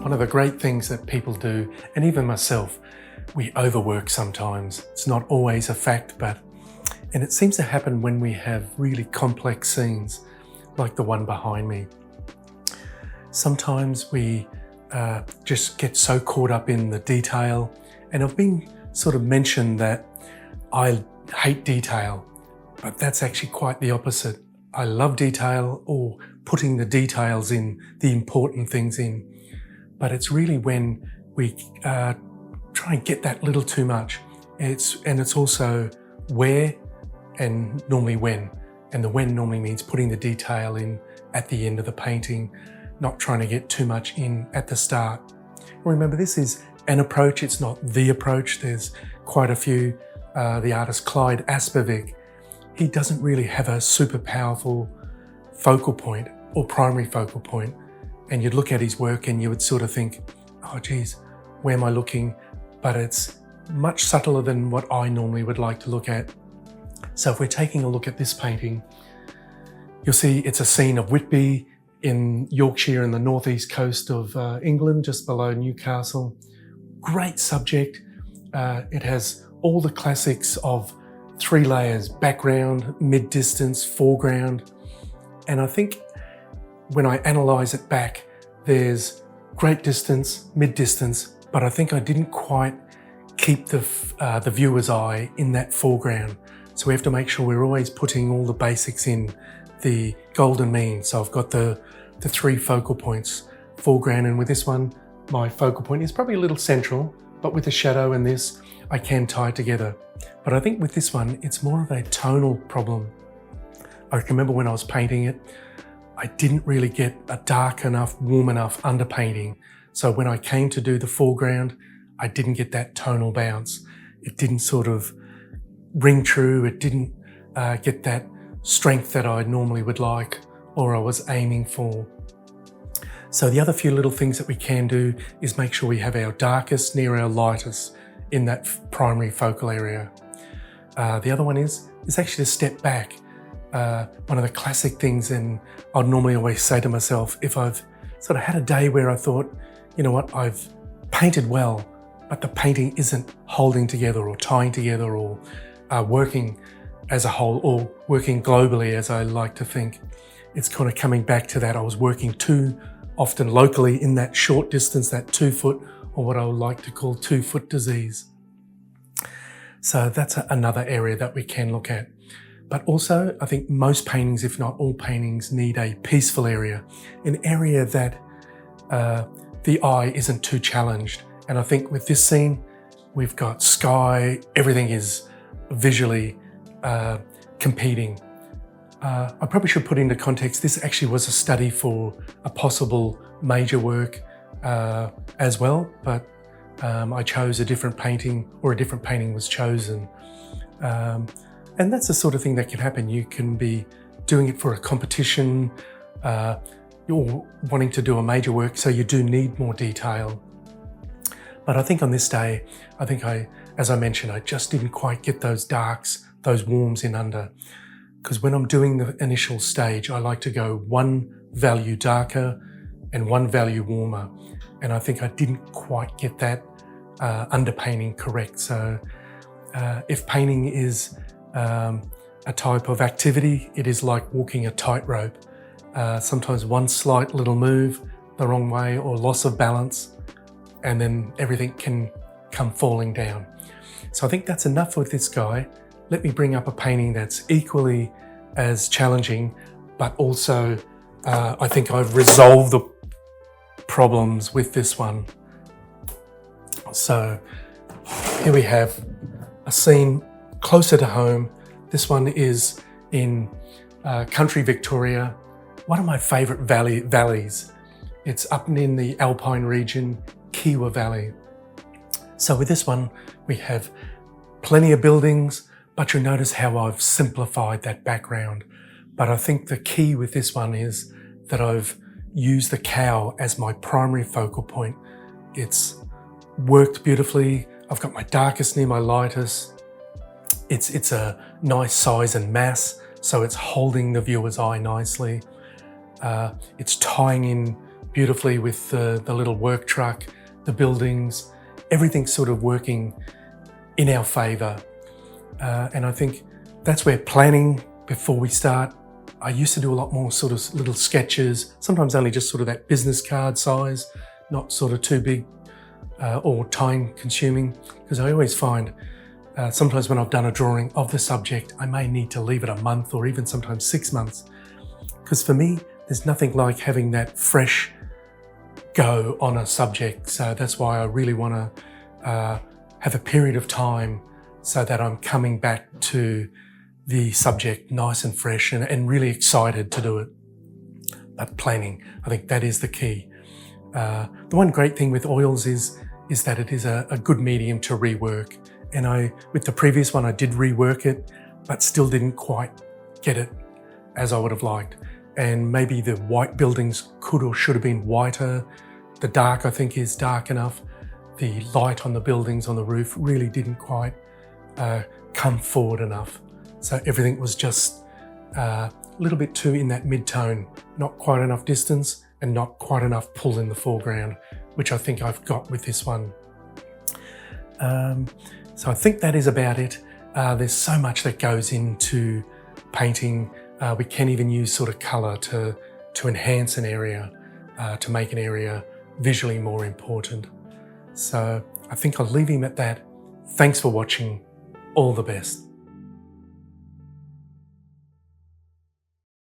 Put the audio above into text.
One of the great things that people do, and even myself, we overwork sometimes. It's not always a fact, and it seems to happen when we have really complex scenes, like the one behind me. Sometimes we just get so caught up in the detail, and I've been sort of mentioned that I hate detail, but that's actually quite the opposite. I love detail, or putting the details in, the important things in, but it's really when we try and get that little too much. It's also where and normally when. And the when normally means putting the detail in at the end of the painting, not trying to get too much in at the start. Remember, this is an approach, it's not the approach. There's quite a few. The artist Clyde Aspervik, he doesn't really have a super powerful focal point or primary focal point. And you'd look at his work and you would sort of think, oh geez, where am I looking? But it's much subtler than what I normally would like to look at. So if we're taking a look at this painting, you'll see it's a scene of Whitby in Yorkshire in the northeast coast of England, just below Newcastle. Great subject. It has all the classics of 3 layers: background, mid-distance, foreground. And I think when I analyse it back, there's great distance, mid-distance, but I think I didn't quite keep the viewer's eye in that foreground. So we have to make sure we're always putting all the basics in, the golden mean. So I've got the 3 focal points, foreground, and with this one, my focal point is probably a little central, but with the shadow and this, I can tie it together. But I think with this one, it's more of a tonal problem. I remember when I was painting it, I didn't really get a dark enough, warm enough underpainting. So when I came to do the foreground, I didn't get that tonal bounce. It didn't sort of ring true. It didn't get that strength that I normally would like, or I was aiming for. So the other few little things that we can do is make sure we have our darkest near our lightest in that primary focal area. The other one is actually to step back. One of the classic things, and I'd normally always say to myself, if I've sort of had a day where I thought, you know what, I've painted well, but the painting isn't holding together or tying together or working as a whole, or working globally as I like to think. It's kind of coming back to that. I was working too often locally in that short distance, that 2 foot, or what I would like to call 2 foot disease. So that's another area that we can look at. But also, I think most paintings, if not all paintings, need a peaceful area, an area that the eye isn't too challenged. And I think with this scene, we've got sky, everything is visually competing. I probably should put into context, this actually was a study for a possible major work as well, but I chose a different painting, or a different painting was chosen. And that's the sort of thing that can happen. You can be doing it for a competition, you're wanting to do a major work, so you do need more detail. But I think on this day, as I mentioned, I just didn't quite get those darks, those warms in under. Because when I'm doing the initial stage, I like to go 1 value darker and 1 value warmer. And I think I didn't quite get that underpainting correct. So if painting is a type of activity, it is like walking a tightrope. Sometimes one slight little move the wrong way or loss of balance, and then everything can come falling down. So I think that's enough with this guy. Let me bring up a painting that's equally as challenging, but also I think I've resolved the problems with this one. So here we have a scene closer to home. This one is in country Victoria, one of my favourite valleys. It's up in the Alpine region, Kiwa Valley. So with this one, we have plenty of buildings, but you'll notice how I've simplified that background. But I think the key with this one is that I've used the cow as my primary focal point. It's worked beautifully. I've got my darkest near my lightest. It's a nice size and mass, so it's holding the viewer's eye nicely. It's tying in beautifully with the little work truck, the buildings, everything's sort of working in our favour. And I think that's where planning before we start, I used to do a lot more sort of little sketches, sometimes only just sort of that business card size, not sort of too big or time consuming, because I always find sometimes when I've done a drawing of the subject, I may need to leave it a month or even sometimes 6 months. Because for me, there's nothing like having that fresh go on a subject. So that's why I really want to have a period of time so that I'm coming back to the subject nice and fresh and really excited to do it. But planning, I think that is the key. The one great thing with oils is that it is a good medium to rework. And with the previous one, I did rework it, but still didn't quite get it as I would have liked. And maybe the white buildings could or should have been whiter. The dark, I think, is dark enough. The light on the buildings on the roof really didn't quite come forward enough. So everything was just a little bit too in that mid-tone, not quite enough distance and not quite enough pull in the foreground, which I think I've got with this one. So I think that is about it. There's so much that goes into painting. We can even use sort of colour to enhance an area, to make an area visually more important. So I think I'll leave him at that. Thanks for watching. All the best.